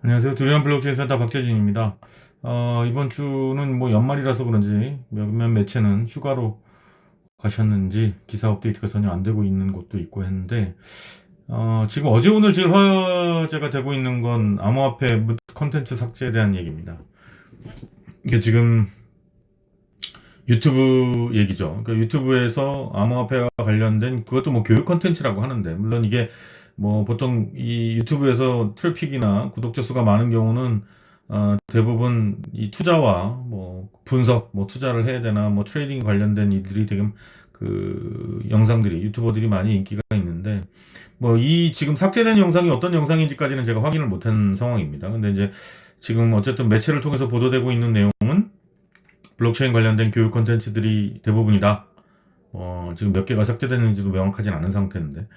안녕하세요. 두리안 블록체인 센터 박재진입니다. 이번 주는 뭐 연말이라서 그런지 몇몇 매체는 휴가로 가셨는지 기사 업데이트가 전혀 안 되고 있는 곳도 있고 했는데, 지금 어제 오늘 제일 화제가 되고 있는 건 암호화폐 컨텐츠 삭제에 대한 얘기입니다. 이게 지금 유튜브 얘기죠. 그러니까 유튜브에서 암호화폐와 관련된 그것도 뭐 교육 컨텐츠라고 하는데, 물론 이게 뭐 보통 이 유튜브에서 트래픽이나 구독자 수가 많은 경우는 대부분 이 투자와 뭐 분석, 뭐 투자를 해야 되나 뭐 트레이딩 관련된 이들이 되게 그 영상들이 유튜버들이 많이 인기가 있는데, 뭐 이 지금 삭제된 영상이 어떤 영상인지까지는 제가 확인을 못한 상황입니다. 근데 이제 지금 어쨌든 매체를 통해서 보도되고 있는 내용은 블록체인 관련된 교육 콘텐츠들이 대부분이다. 지금 몇 개가 삭제됐는지도 명확하진 않은 상태인데.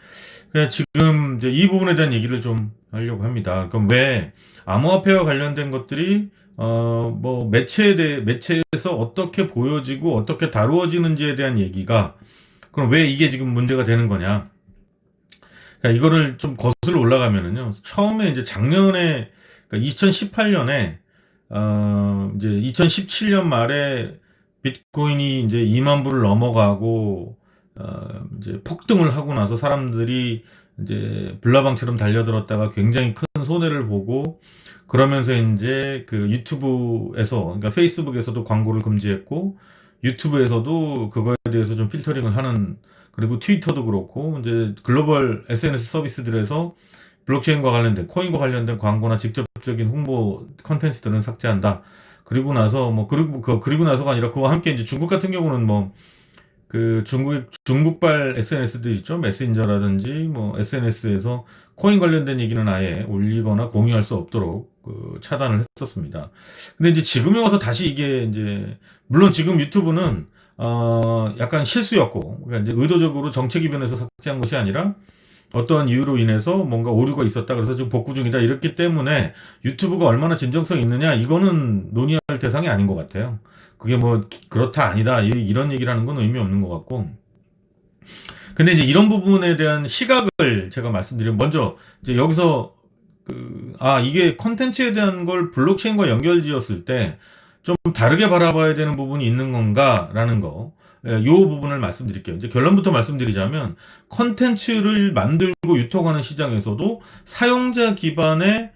그냥 지금 이제 이 부분에 대한 얘기를 좀 하려고 합니다. 그럼 왜 암호화폐와 관련된 것들이 뭐 매체에서 어떻게 보여지고 어떻게 다루어지는지에 대한 얘기가 그럼 왜 이게 지금 문제가 되는 거냐? 그러니까 이거를 좀 거슬러 올라가면은요. 처음에 이제 작년에 그러니까 2018년에 이제 2017년 말에 비트코인이 이제 2만 불을 넘어가고 이제 폭등을 하고 나서 사람들이 이제 불나방처럼 달려들었다가 굉장히 큰 손해를 보고 그러면서 이제 그 유튜브에서 그러니까 페이스북에서도 광고를 금지했고 유튜브에서도 그거에 대해서 좀 필터링을 하는 그리고 트위터도 그렇고 이제 글로벌 SNS 서비스들에서 블록체인과 관련된 코인과 관련된 광고나 직접적인 홍보 컨텐츠들은 삭제한다. 그리고 나서 뭐 그리고 나서가 아니라 그와 함께 이제 중국 같은 경우는 뭐 그 중국발 SNS들 있죠. 메신저라든지 뭐 SNS에서 코인 관련된 얘기는 아예 올리거나 공유할 수 없도록 그 차단을 했었습니다. 근데 이제 지금에 와서 다시 이게 이제 물론 지금 유튜브는 약간 실수였고 그러니까 이제 의도적으로 정책 이변에서 삭제한 것이 아니라 어떠한 이유로 인해서 뭔가 오류가 있었다. 그래서 지금 복구 중이다. 이렇기 때문에 유튜브가 얼마나 진정성이 있느냐, 이거는 논의할 대상이 아닌 것 같아요. 그게 뭐, 그렇다, 아니다. 이런 얘기를 하는 건 의미 없는 것 같고. 근데 이제 이런 부분에 대한 시각을 제가 말씀드리면, 먼저, 이제 여기서, 이게 컨텐츠에 대한 걸 블록체인과 연결 지었을 때, 좀 다르게 바라봐야 되는 부분이 있는 건가라는 거. 요 부분을 말씀드릴게요. 이제 결론부터 말씀드리자면 컨텐츠를 만들고 유통하는 시장에서도 사용자 기반의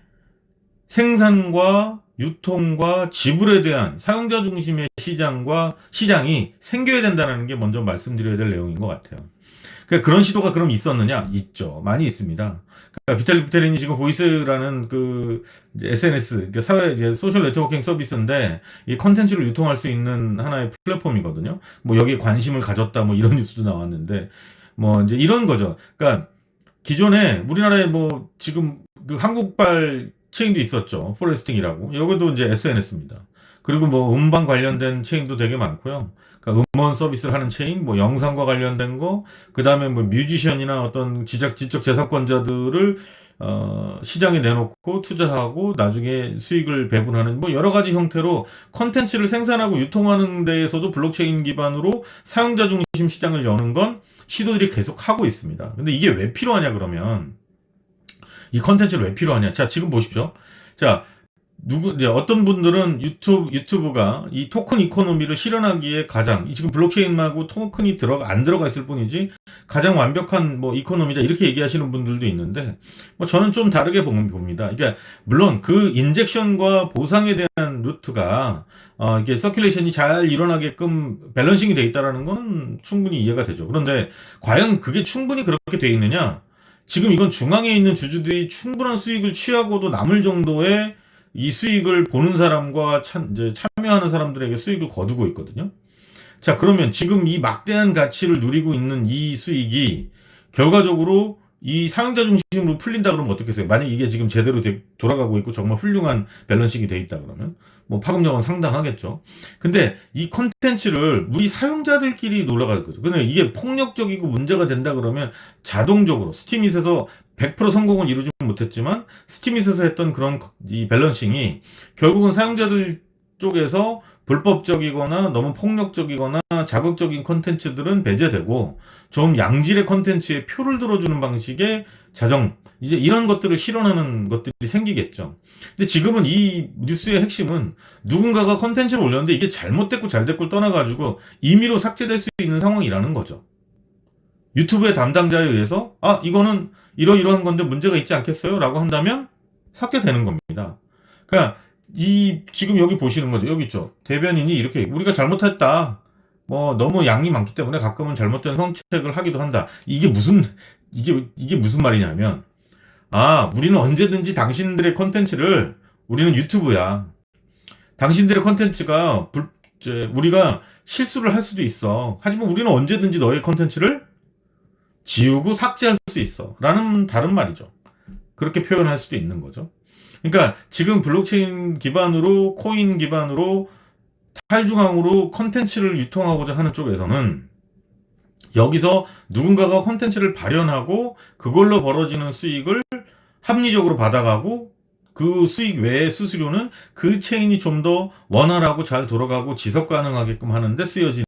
생산과 유통과 지불에 대한 사용자 중심의 시장이 생겨야 된다는 게 먼저 말씀드려야 될 내용인 것 같아요. 그러니까 그런 시도가 그럼 있었느냐? 있죠. 많이 있습니다. 그러니까 비탈리 부테린이 지금 보이스라는 그 이제 SNS, 그러니까 사회 이제 소셜 네트워킹 서비스인데 이 컨텐츠를 유통할 수 있는 하나의 플랫폼이거든요. 뭐 여기에 관심을 가졌다 뭐 이런 뉴스도 나왔는데 뭐 이제 이런 거죠. 그러니까 기존에 우리나라에 뭐 지금 그 한국발 체인도 있었죠. 포레스팅이라고. 여기도 이제 SNS입니다. 그리고 뭐 음반 관련된 체인도 되게 많고요. 그러니까 음원 서비스를 하는 체인, 뭐 영상과 관련된 거, 그 다음에 뭐 뮤지션이나 어떤 지적 재산권자들을 시장에 내놓고 투자하고 나중에 수익을 배분하는 뭐 여러 가지 형태로 컨텐츠를 생산하고 유통하는 데에서도 블록체인 기반으로 사용자 중심 시장을 여는 건 시도들이 계속 하고 있습니다. 근데 이게 왜 필요하냐 그러면 이 컨텐츠를 왜 필요하냐? 자, 지금 보십시오. 자, 이제 어떤 분들은 유튜브가 이 토큰 이코노미를 실현하기에 가장, 지금 블록체인하고 토큰이 안 들어가 있을 뿐이지, 가장 완벽한 뭐 이코노미다, 이렇게 얘기하시는 분들도 있는데, 뭐 저는 좀 다르게 봅니다. 그러니까, 물론 그 인젝션과 보상에 대한 루트가, 이게 서큘레이션이 잘 일어나게끔 밸런싱이 돼 있다라는 건 충분히 이해가 되죠. 그런데, 과연 그게 충분히 그렇게 돼 있느냐? 지금 이건 중앙에 있는 주주들이 충분한 수익을 취하고도 남을 정도의 이 수익을 보는 사람과 이제 참여하는 사람들에게 수익을 거두고 있거든요. 자, 그러면 지금 이 막대한 가치를 누리고 있는 이 수익이 결과적으로 이 사용자 중심으로 풀린다 그러면 어떻겠어요? 만약 이게 지금 제대로 돌아가고 있고 정말 훌륭한 밸런싱이 돼 있다 그러면 뭐 파급력은 상당하겠죠. 근데 이 컨텐츠를 우리 사용자들끼리 놀러갈 거죠. 근데 이게 폭력적이고 문제가 된다 그러면 자동적으로 스티밋에서 100% 성공은 이루지 못했지만 스티밋에서 했던 그런 이 밸런싱이 결국은 사용자들 쪽에서 불법적이거나 너무 폭력적이거나 자극적인 콘텐츠들은 배제되고 좀 양질의 콘텐츠에 표를 들어주는 방식의 자정, 이제 이런 것들을 실현하는 것들이 생기겠죠. 근데 지금은 이 뉴스의 핵심은 누군가가 콘텐츠를 올렸는데 이게 잘못됐고 잘됐고를 떠나가지고 임의로 삭제될 수 있는 상황이라는 거죠. 유튜브의 담당자에 의해서 이거는 이러이러한 건데 문제가 있지 않겠어요? 라고 한다면 삭제되는 겁니다. 그러니까 지금 여기 보시는 거죠. 여기 있죠. 대변인이 이렇게 우리가 잘못했다. 뭐 너무 양이 많기 때문에 가끔은 잘못된 성책을 하기도 한다. 이게 무슨 말이냐면 우리는 언제든지 당신들의 컨텐츠를 우리는 유튜브야. 당신들의 컨텐츠가 우리가 실수를 할 수도 있어. 하지만 우리는 언제든지 너의 컨텐츠를 지우고 삭제할 수 있어. 라는 다른 말이죠. 그렇게 표현할 수도 있는 거죠. 그러니까 지금 블록체인 기반으로 코인 기반으로 탈중앙으로 컨텐츠를 유통하고자 하는 쪽에서는 여기서 누군가가 컨텐츠를 발현하고 그걸로 벌어지는 수익을 합리적으로 받아가고 그 수익 외의 수수료는 그 체인이 좀 더 원활하고 잘 돌아가고 지속 가능하게끔 하는데 쓰여지는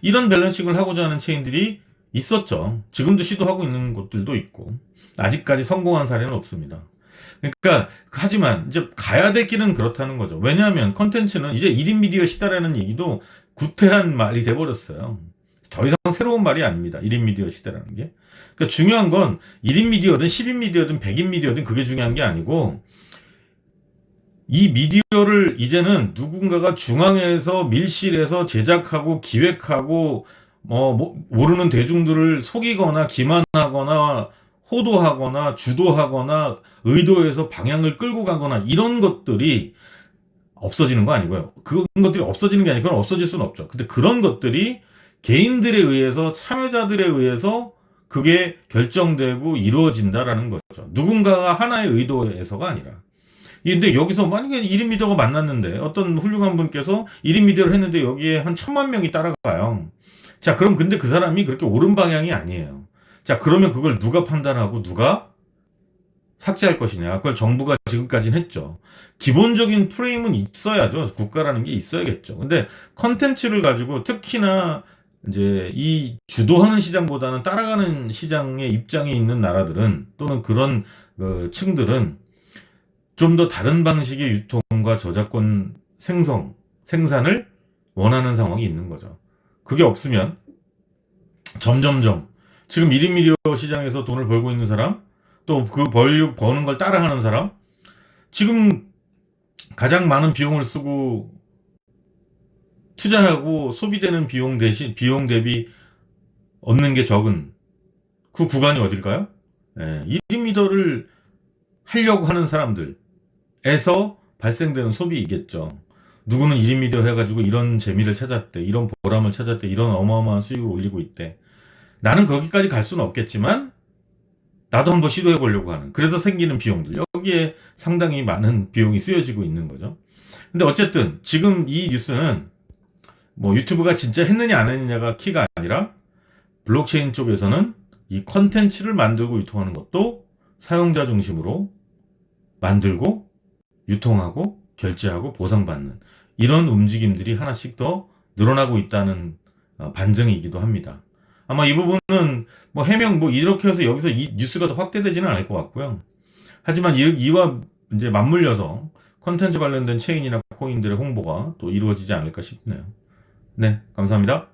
이런 밸런싱을 하고자 하는 체인들이 있었죠. 지금도 시도하고 있는 곳들도 있고 아직까지 성공한 사례는 없습니다. 그러니까 하지만 이제 가야 될 길은 그렇다는 거죠. 왜냐하면 컨텐츠는 이제 1인 미디어 시대라는 얘기도 구태한 말이 돼버렸어요. 더 이상 새로운 말이 아닙니다. 1인 미디어 시대라는 게. 그러니까 중요한 건 1인 미디어든 10인 미디어든 100인 미디어든 그게 중요한 게 아니고 이 미디어를 이제는 누군가가 중앙에서 밀실에서 제작하고 기획하고 모르는 대중들을 속이거나 기만하거나 호도하거나 주도하거나 의도해서 방향을 끌고 가거나 이런 것들이 없어지는 거 아니고요. 그런 것들이 없어지는 게 아니고 그건 없어질 수는 없죠. 근데 그런 것들이 개인들에 의해서 참여자들에 의해서 그게 결정되고 이루어진다라는 거죠. 누군가가 하나의 의도에서가 아니라. 근데 여기서 만약에 1인 미디어가 만났는데 어떤 훌륭한 분께서 1인 미디어를 했는데 여기에 한 1000만 명이 따라가요. 자, 그럼 근데 그 사람이 그렇게 옳은 방향이 아니에요. 자, 그러면 그걸 누가 판단하고 누가 삭제할 것이냐. 그걸 정부가 지금까지는 했죠. 기본적인 프레임은 있어야죠. 국가라는 게 있어야겠죠. 근데 컨텐츠를 가지고 특히나 이제 이 주도하는 시장보다는 따라가는 시장의 입장에 있는 나라들은 또는 그런 층들은 좀 더 다른 방식의 유통과 저작권 생산을 원하는 상황이 있는 거죠. 그게 없으면 점점점 지금 1인 미디어 시장에서 돈을 벌고 있는 사람, 또 그 버는 걸 따라하는 사람, 지금 가장 많은 비용을 쓰고 투자하고 소비되는 비용 대비 얻는 게 적은 그 구간이 어딜까요? 1인 미디어를 하려고 하는 사람들에서 발생되는 소비이겠죠. 누구는 1인 미디어 해가지고 이런 재미를 찾았대, 이런 보람을 찾았대, 이런 어마어마한 수익을 올리고 있대. 나는 거기까지 갈 수는 없겠지만 나도 한번 시도해 보려고 하는, 그래서 생기는 비용들, 여기에 상당히 많은 비용이 쓰여지고 있는 거죠. 근데 어쨌든 지금 이 뉴스는 뭐 유튜브가 진짜 했느냐 안 했느냐가 키가 아니라 블록체인 쪽에서는 이 컨텐츠를 만들고 유통하는 것도 사용자 중심으로 만들고 유통하고 결제하고 보상받는 이런 움직임들이 하나씩 더 늘어나고 있다는 반증이기도 합니다. 아마 이 부분은 뭐 해명 이렇게 해서 여기서 이 뉴스가 더 확대되지는 않을 것 같고요. 하지만 이와 이제 맞물려서 컨텐츠 관련된 체인이나 코인들의 홍보가 또 이루어지지 않을까 싶네요. 네, 감사합니다.